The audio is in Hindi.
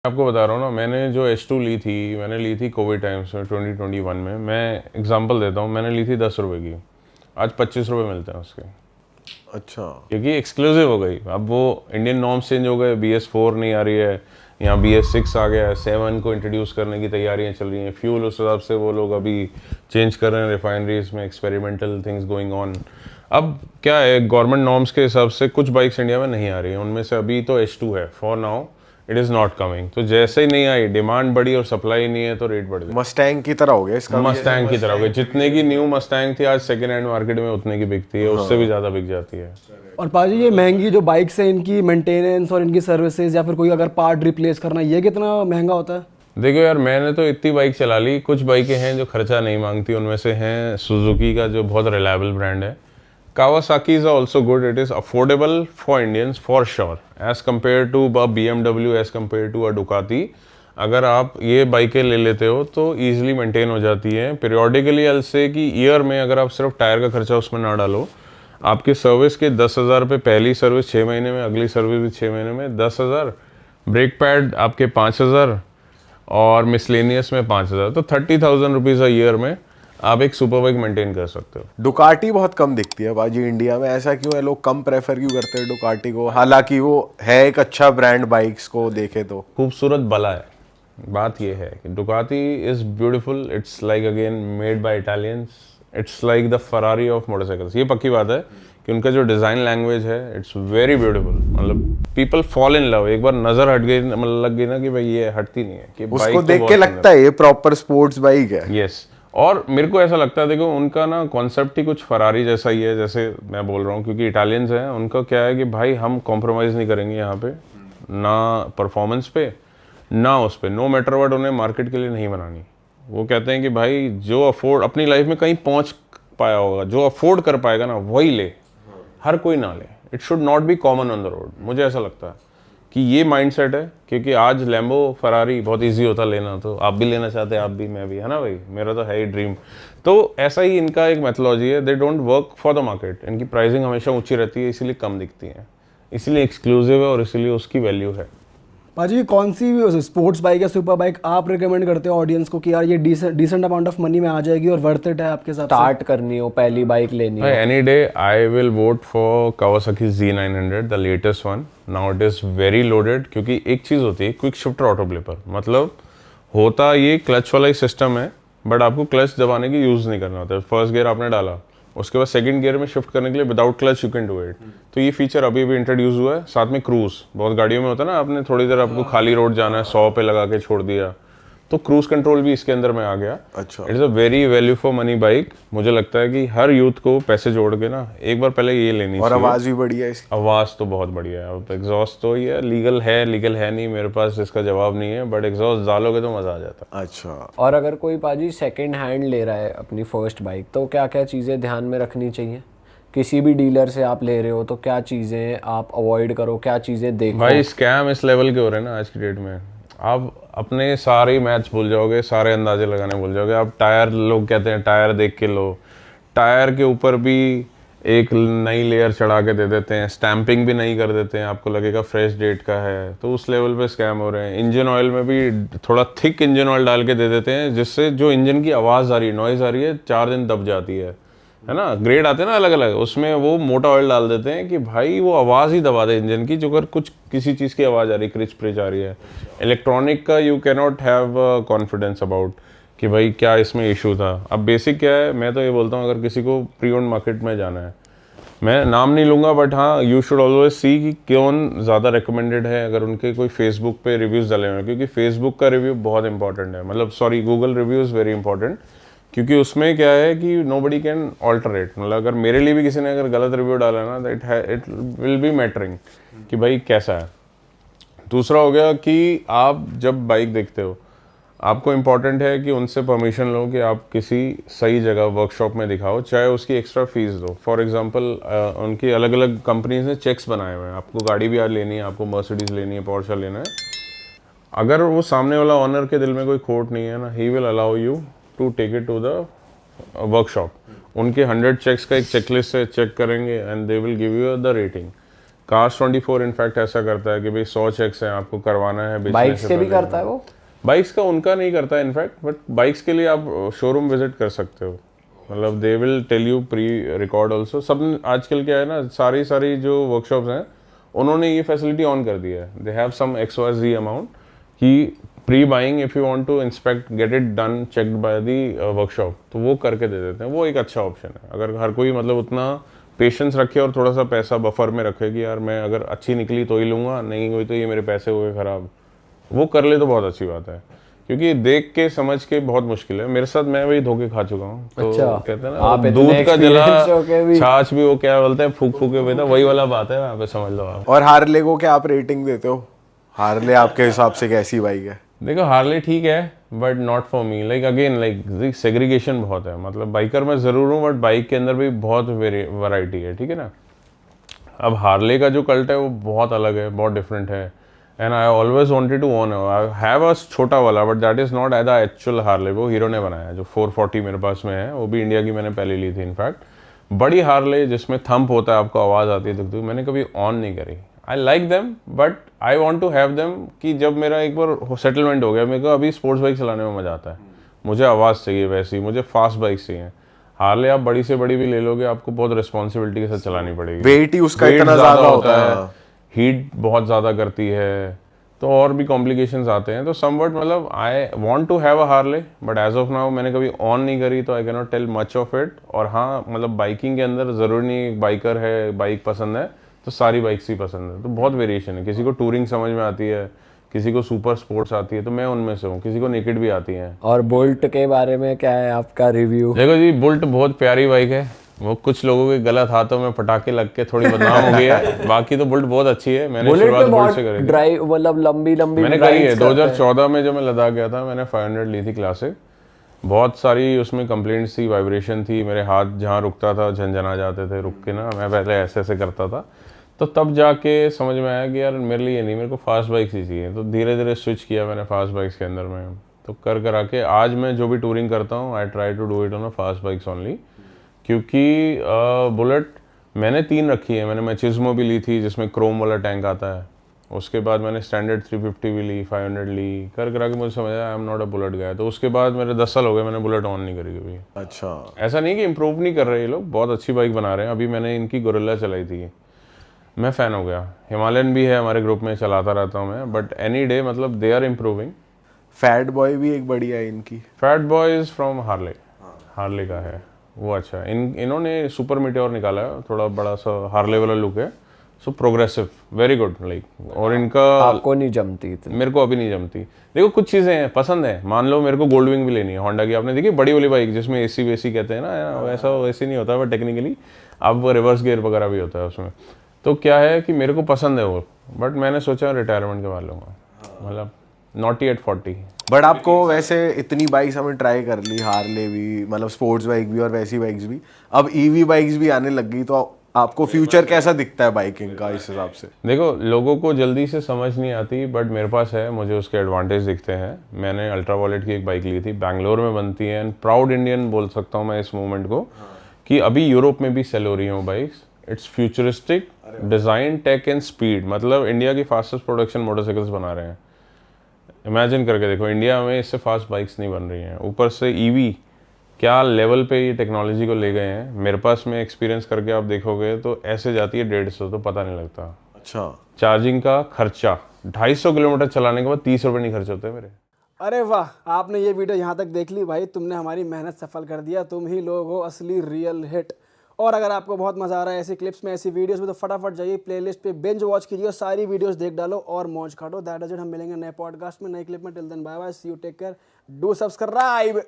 आपको बता रहा हूँ ना, मैंने जो H2 ली थी, मैंने ली थी कोविड टाइम्स में 2021 में। मैं एग्जांपल देता हूँ, मैंने ली थी 10 रुपए की, आज 25 रुपए मिलते हैं उसके, अच्छा। क्योंकि एक्सक्लूसिव हो गई। अब वो इंडियन नॉर्म्स चेंज हो गए, BS4 नहीं आ रही है, यहाँ BS6 आ गया है, 7 को इंट्रोड्यूस करने की तैयारियां चल रही हैं। फ्यूल उस हिसाब से वो लोग अभी चेंज कर रहे हैं, रिफाइनरीज में एक्सपेरिमेंटल थिंग्स गोइंग ऑन। अब क्या है, गवर्नमेंट नॉर्म्स के हिसाब से कुछ बाइक्स इंडिया में नहीं आ रही हैं, उनमें से अभी तो H2 है। For now it is not coming. तो जैसे ही नहीं आई, डिमांड बढ़ी और सप्लाई नहीं है, तो रेट बढ़ गया। मस्टैंग की तरह हो गया इसका। मस्टैंग की तरह हो गई। जितने की न्यू मस्टैंग थी, आज सेकेंड हैंड मार्केट में उतने की बिकती है, उससे भी ज़्यादा बिक जाती है। और पाजी ये महंगी जो बाइक्स है, इनकी मेंटेनेंस और इनकी सर्विसेज या फिर कोई अगर पार्ट रिप्लेस करना, ये कितना महंगा होता है? देखो यार, मैंने तो इतनी बाइक चला ली। कुछ बाइकें हैं जो खर्चा नहीं मांगती, उनमें से हैं सुजुकी का, जो बहुत रिलायबल ब्रांड है। Kawasaki is also good. It is affordable for Indians for sure, as compared to a BMW, as compared to a Ducati. अगर आप ये बाइकें ले लेते हो तो ईजिली मेंटेन हो जाती हैं। पीरियोडिकली से कि ईयर में अगर आप सिर्फ टायर का खर्चा उसमें ना डालो, आपकी सर्विस के 10,000 रुपये, पहली सर्विस 6 महीने में, अगली सर्विस भी 6 महीने में 10,000, ब्रेक पैड आपके 5,000 और मिसलेनियस में 5,000, तो 30,000 रुपीज़ अ ईयर में आप एक सुपर बाइक मेंटेन कर सकते हो। डुकाटी बहुत कम दिखती है बाजी इंडिया में, ऐसा क्यों है? लोग कम प्रेफर क्यों करते हैं डुकाटी को, हालांकि वो है एक अच्छा ब्रांड बाइक्स को देखे तो? खूबसूरत बला है। बात ये है कि Ducati is beautiful. It's like again made by Italians. It's like the Ferrari of motorcycles. ये पक्की बात है कि उनका जो डिज़ाइन लैंग्वेज है, इट्स वेरी ब्यूटीफुल। मतलब पीपल फॉल इन लव। एक बार नजर हट गई, मतलब लग गई ना कि भाई ये हटती नहीं है, कि उसको देख के लगता है ये प्रॉपर स्पोर्ट्स बाइक है। यस। और मेरे को ऐसा लगता है, देखो उनका ना कॉन्सेप्ट ही कुछ फरारी जैसा ही है, जैसे मैं बोल रहा हूँ, क्योंकि इटालियंस हैं। उनका क्या है कि भाई हम कॉम्प्रोमाइज़ नहीं करेंगे यहाँ पे, ना परफॉर्मेंस पे ना उस पे, नो मैटर व्हाट। उन्हें मार्केट के लिए नहीं बनानी। वो कहते हैं कि भाई जो अफोर्ड अपनी लाइफ में कहीं पहुँच पाया होगा, जो अफोर्ड कर पाएगा ना, वही ले, हर कोई ना ले। It should not be common on the road. मुझे ऐसा लगता है कि ये माइंडसेट है, क्योंकि आज लैम्बो फरारी बहुत इजी होता लेना, तो आप भी लेना चाहते हैं, आप भी, मैं भी, है ना भाई, मेरा तो है ही ड्रीम। तो ऐसा ही इनका एक मेथोलॉजी है। They don't work for the market. इनकी प्राइसिंग हमेशा ऊंची रहती है, इसीलिए कम दिखती है, इसीलिए एक्सक्लूसिव है और इसीलिए उसकी वैल्यू है। पाजी कौन सी स्पोर्ट्स बाइक या सुपर बाइक आप रिकमेंड करते हो ऑडियंस को कि यार ये डिसेंट अमाउंट ऑफ मनी में आ जाएगी और वर्थ इट है आपके साथ स्टार्ट करनी हो, पहली बाइक लेनी हो? Any day I will vote for Kawasaki Z900, the latest one. Now it is very loaded, क्योंकि एक चीज़ होती है क्विक शिफ्टर ऑटो ब्लिपर। मतलब होता ये क्लच वाला ही सिस्टम है, बट आपको क्लच दबाने की यूज़ नहीं करना होता है। फर्स्ट गियर आपने डाला, उसके बाद सेकंड गियर में शिफ्ट करने के लिए without clutch you can do it. तो ये फीचर अभी भी इंट्रोड्यूस हुआ है। साथ में क्रूज, बहुत गाड़ियों में होता है ना, आपने थोड़ी देर आपको खाली रोड जाना है, 100 पे लगा के छोड़ दिया, तो क्रूज कंट्रोल भी इसके अंदर में आ गया। अच्छा। It is a very value for money bike. मुझे लगता है कि हर यूथ को पैसे जोड़ के ना एक बार पहले ये लेनी और चाहिए। आवाज भी बढ़िया है इसकी। आवाज़ तो बहुत बढ़िया है। अब एग्जॉस्ट तो ये लीगल है नहीं, मेरे पास इसका जवाब नहीं है, बट एग्जॉस्ट डालोगे तो मज़ा आ जाता है। अच्छा। और अगर कोई पाजी सेकंड हैंड ले रहा है अपनी फर्स्ट बाइक, तो क्या क्या चीज़ें ध्यान में रखनी चाहिए? किसी भी डीलर से आप ले रहे हो तो क्या चीज़ें आप अवॉइड करो, क्या चीज़ें देखो? भाई स्कैम इस लेवल के हो रहे हैं ना आज की डेट में, आप अपने सारे मैथ्स भूल जाओगे, सारे अंदाजे लगाने भूल जाओगे। आप टायर, लोग कहते हैं टायर देख के लो, टायर के ऊपर भी एक नई लेयर चढ़ा के दे देते हैं, स्टैंपिंग भी नहीं कर देते हैं, आपको लगेगा फ्रेश डेट का है, तो उस लेवल पे स्कैम हो रहे हैं। इंजन ऑयल में भी थोड़ा थिक इंजन ऑयल डाल के दे देते हैं, जिससे जो इंजन की आवाज़ आ रही है, नॉइज़ आ रही है, 4 दिन दब जाती है ना। ग्रेड आते हैं ना अलग अलग, उसमें वो मोटा ऑयल डाल देते हैं कि भाई वो आवाज़ ही दबा दे इंजन की, जो अगर कुछ किसी चीज़ की आवाज़ आ रही, क्रिच प्रिच आ रही है। इलेक्ट्रॉनिक का you can not have confidence about कि भाई क्या इसमें इशू था। अब बेसिक क्या है, मैं तो ये बोलता हूँ, अगर किसी को प्री ओन्ड मार्केट में जाना है, मैं नाम नहीं लूँगा, बट हाँ, यू शुड ऑलवेज सी कि कौन ज़्यादा रिकमेंडेड है। अगर उनके कोई फेसबुक पे रिव्यूज़ डाले हुए हैं, क्योंकि फेसबुक का रिव्यू बहुत इंपॉर्टेंट है, मतलब sorry, Google review is very important, क्योंकि उसमें क्या है कि नोबडी कैन ऑल्टरेट। मतलब अगर मेरे लिए भी किसी ने अगर गलत रिव्यू डाला ना, तो इट विल बी मैटरिंग कि भाई कैसा है। दूसरा हो गया कि आप जब बाइक देखते हो, आपको इम्पॉर्टेंट है कि उनसे परमिशन लो कि आप किसी सही जगह वर्कशॉप में दिखाओ, चाहे उसकी एक्स्ट्रा फीस दो। फॉर एग्जांपल उनकी अलग अलग कंपनीज ने चेक्स बनाए हुए हैं, आपको गाड़ी भी आज लेनी है, आपको मर्सिडीज लेनी है, पोर्शा लेना है, अगर वो सामने वाला ऑनर के दिल में कोई खोट नहीं है ना, he will allow you to take it to the workshop. उनके 100 चेक्स का एक चेकलिस्ट से चेक करेंगे and they will give you the rating. Cars 24 in fact ऐसा करता है कि भाई 100 चेक्स हैं, आपको करवाना है business बाइक्स से के भी पहले। करता है वो? बाइक्स का उनका नहीं करता है इनफैक्ट, बट बाइक्स के लिए आप शोरूम विजिट कर सकते हो, मतलब they will tell you pre record also. सब आजकल क्या है ना, सारी जो वर्कशॉप्स हैं उन्होंने ये फैसिलिटी ऑन कर दिया है, they have some XYZ amount कि pre buying if you want to inspect get it done checked by the workshop, तो वो करके दे देते हैं। वो एक अच्छा ऑप्शन है अगर हर कोई मतलब उतना पेशेंस रखे और थोड़ा सा पैसा बफर में रखे कि यार मैं अगर अच्छी निकली तो ही लूँगा, नहीं हुई तो ये मेरे पैसे हो गए ख़राब, वो कर ले तो बहुत अच्छी बात है। क्योंकि देख के समझ के बहुत मुश्किल है, मेरे साथ मैं वही धोखे खा चुका हूँ। तो अच्छा, कहते हैं आप ना इतने दूध का जला experience होके भी- छाछ भी वो क्या बोलते हैं फूक फूके हुए था, वही वाला बात है, वहाँ पे समझ लो आप। और हार्ले को क्या आप रेटिंग देते हो? हार्ले आपके हिसाब से कैसी बाइक है? देखो हार्ले ठीक है but not for me, like again like segregation बहुत है, मतलब बाइकर मैं ज़रूर हूँ बट बाइक के अंदर भी बहुत वैरायटी है, ठीक है ना। अब हार्ले का जो कल्ट है वो बहुत अलग है, बहुत डिफरेंट है, and I always wanted to own, I have a छोटा वाला but that is not as the actual Harley, वो हीरो ने बनाया है जो 440 मेरे पास में है, वो भी इंडिया की मैंने पहले ली थी इनफैक्ट। बड़ी हार्ले जिसमें थंप होता है, आपको आवाज़ आती है दुख, मैंने कभी ऑन नहीं करी। I like them but I want to have them कि जब मेरा एक बार सेटलमेंट हो गया, मेरे को अभी स्पोर्ट्स बाइक चलाने में मज़ा आता है, मुझे आवाज़ चाहिए वैसी, मुझे फास्ट बाइक चाहिए। हार्ले आप बड़ी से बड़ी भी ले लोगे, आपको बहुत रिस्पॉन्सिबिलिटी के साथ चलानी पड़ेगी, वेट ही उसका Weight इतना ज्यादा होता है, हीट बहुत ज़्यादा करती है, तो और भी कॉम्प्लिकेशंस आते हैं। तो समवट मतलब I want to have a Harley but as of now मैंने कभी ऑन नहीं करी, तो I can not tell much of it. और हाँ मतलब बाइकिंग के अंदर ज़रूरी नहीं बाइकर है बाइक पसंद है तो सारी बाइक्स ही पसंद है, तो बहुत वेरिएशन है, किसी को टूरिंग समझ में आती है, किसी को सुपर स्पोर्ट्स आती है, तो मैं उनमें से हूँ, किसी को नेकेड भी आती है। और बोल्ट के बारे में क्या है आपका रिव्यू? देखो जी, बुल्ट बहुत प्यारी बाइक है, वो कुछ लोगों के गलत हाथों में पटाखे लग के थोड़ी बदनाम हो गई है, बाकी तो बुल्ट बहुत अच्छी है। मैंने बुलेट शुरुआत पे बुल्ट बहुत से करी थी। ड्राइव मतलब लंबी मैंने करी है rides करते हैं। 2014 में जब मैं लद्दाख गया था, मैंने 500 ली थी क्लासिक, बहुत सारी उसमें कंप्लेंट्स थी, वाइब्रेशन थी, मेरे हाथ जहाँ रुकता था झंझना जाते थे रुक के ना, मैं पहले ऐसे ऐसे करता था, तो तब जाके समझ में आया कि यार मेरे लिए नहीं, मेरे को फास्ट बाइक्स ही चाहिए, तो धीरे धीरे स्विच किया मैंने फास्ट बाइक्स के अंदर में, तो कर करा के आज मैं जो भी टूरिंग करता हूँ I try to do it on a fast bikes only, क्योंकि बुलेट मैंने 3 रखी है, मैंने मैचिज्मो भी ली थी जिसमें क्रोम वाला टैंक आता है, उसके बाद मैंने स्टैंडर्ड 350 भी ली, 500 ली, कर करा के मुझे समझ आया I am not a bullet guy, तो उसके बाद मेरे 10 साल हो गए मैंने बुलेट ऑन नहीं करी कभी। अच्छा, ऐसा नहीं कि इम्प्रूव नहीं कर रहे ये लोग, बहुत अच्छी बाइक बना रहे हैं। अभी मैंने इनकी गोरिल्ला चलाई थी, मैं फ़ैन हो गया। हिमालयन भी है हमारे ग्रुप में, चलाता रहता हूँ मैं, बट एनी डे मतलब they are improving. Fat boy भी एक बढ़िया है इनकी। Fat boy is from Harley, Harley का है वो, अच्छा है। इन्होंने सुपर मीटियोर निकाला है, थोड़ा बड़ा सा हार्ले वाला लुक है, so progressive, very good like. और इनका आपको नहीं जमती इतनी? मेरे को अभी नहीं जमती। देखो कुछ चीज़ें हैं पसंद है, मान लो मेरे को गोल्ड विंग भी लेनी है होंडा की, आपने देखी बड़ी वाली बाइक जिसमें एसी वेसी कहते हैं ना, वैसा वैसे नहीं होता है टेक्निकली, अब रिवर्स गियर वगैरह भी होता है उसमें, तो क्या है कि मेरे को पसंद है वो, बट मैंने सोचा रिटायरमेंट के बाद लूँगा, मतलब नॉट एट 40। बट आपको वैसे इतनी बाइक्स हमें ट्राई कर ली, हार्ले भी मतलब स्पोर्ट्स बाइक भी और वैसी बाइक्स भी, अब ईवी बाइक्स भी आने लग गई, तो आपको फ्यूचर कैसा दिखता है बाइकिंग का इस हिसाब से? देखो लोगों को जल्दी से समझ नहीं आती, बट मेरे पास है, मुझे उसके एडवांटेज दिखते हैं। मैंने अल्ट्रा वॉलेट की एक बाइक ली थी, बैंगलोर में बनती है, एंड प्राउड इंडियन बोल सकता हूँ मैं इस मूवमेंट को, कि अभी यूरोप में भी सेल हो रही हूँ bikes. It's futuristic design, tech and speed, मतलब इंडिया की फास्टेस्ट प्रोडक्शन मोटरसाइकिल्स बना रहे हैं। इमेजिन करके देखो, इंडिया में इससे फास्ट बाइक्स नहीं बन रही हैं, ऊपर से ईवी क्या लेवल पे ये टेक्नोलॉजी को ले गए हैं। मेरे पास में एक्सपीरियंस करके आप देखोगे तो ऐसे जाती है 150, तो पता नहीं लगता। अच्छा, चार्जिंग का खर्चा 250 किलोमीटर चलाने के बाद 30 रुपये नहीं खर्च होते मेरे। अरे वाह, आपने ये वीडियो यहाँ तक देख ली भाई, तुमने हमारी मेहनत सफल कर दिया, तुम ही लोग हो असली रियल हिट। और अगर आपको बहुत मज़ा आ रहा है ऐसी क्लिप्स में, ऐसी वीडियोस में, तो फटाफट जाइए प्लेलिस्ट पे बिंज वॉच कीजिए और सारी वीडियोस देख डालो और मौज काटो। दैट इज इट, हम मिलेंगे नए पॉडकास्ट में, नए क्लिप में। Till then bye bye, see you, take care, do subscribe.